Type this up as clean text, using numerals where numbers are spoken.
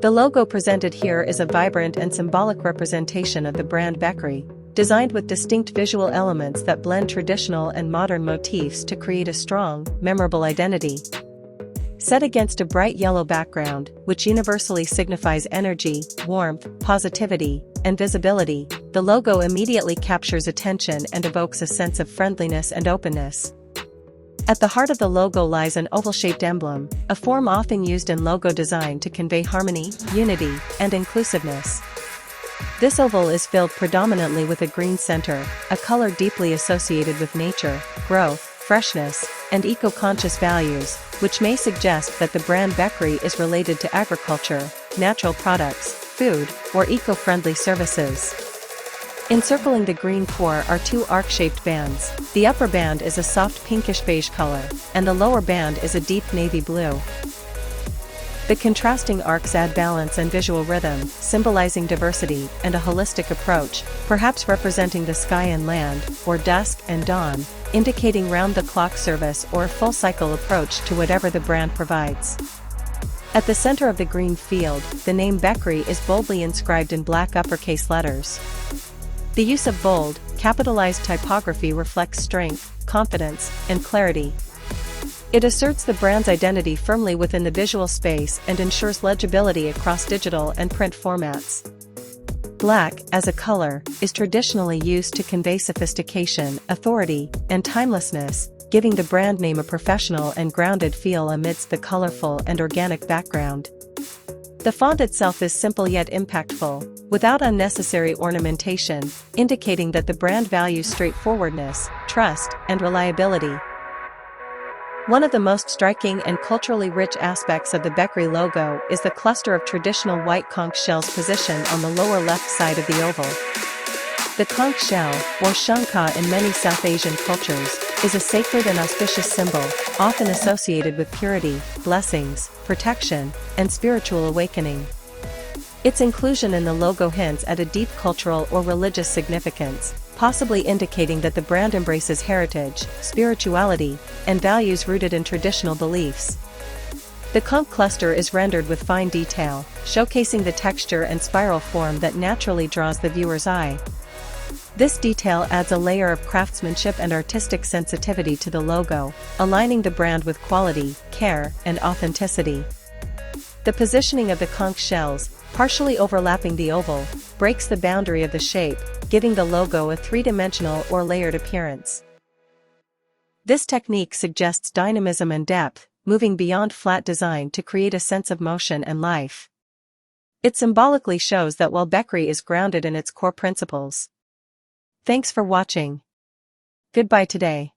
The logo presented here is a vibrant and symbolic representation of the brand Beckery, designed with distinct visual elements that blend traditional and modern motifs to create a strong, memorable identity. Set against a bright yellow background, which universally signifies energy, warmth, positivity, and visibility, the logo immediately captures attention and evokes a sense of friendliness and openness. At the heart of the logo lies an oval-shaped emblem, a form often used in logo design to convey harmony, unity, and inclusiveness. This oval is filled predominantly with a green center, a color deeply associated with nature, growth, freshness, and eco-conscious values, which may suggest that the brand Beckery is related to agriculture, natural products, food, or eco-friendly services. Encircling the green core are two arc-shaped bands. The upper band is a soft pinkish-beige color, and the lower band is a deep navy blue. The contrasting arcs add balance and visual rhythm, symbolizing diversity and a holistic approach, perhaps representing the sky and land, or dusk and dawn, indicating round-the-clock service or a full-cycle approach to whatever the brand provides. At the center of the green field, the name Beckery is boldly inscribed in black uppercase letters. The use of bold, capitalized typography reflects strength, confidence, and clarity. It asserts the brand's identity firmly within the visual space and ensures legibility across digital and print formats. Black, as a color, is traditionally used to convey sophistication, authority, and timelessness, giving the brand name a professional and grounded feel amidst the colorful and organic background. The font itself is simple yet impactful, without unnecessary ornamentation, indicating that the brand values straightforwardness, trust, and reliability. One of the most striking and culturally rich aspects of the Beckery logo is the cluster of traditional white conch shells positioned on the lower left side of the oval. The conch shell, or shangka in many South Asian cultures, is a sacred and auspicious symbol, often associated with purity, blessings, protection, and spiritual awakening. Its inclusion in the logo hints at a deep cultural or religious significance, possibly indicating that the brand embraces heritage, spirituality, and values rooted in traditional beliefs. The conch cluster is rendered with fine detail, showcasing the texture and spiral form that naturally draws the viewer's eye. This detail adds a layer of craftsmanship and artistic sensitivity to the logo, aligning the brand with quality, care, and authenticity. The positioning of the conch shells, partially overlapping the oval, breaks the boundary of the shape, giving the logo a three-dimensional or layered appearance. This technique suggests dynamism and depth, moving beyond flat design to create a sense of motion and life. It symbolically shows that while Beckery is grounded in its core principles. Thanks for watching. Goodbye today.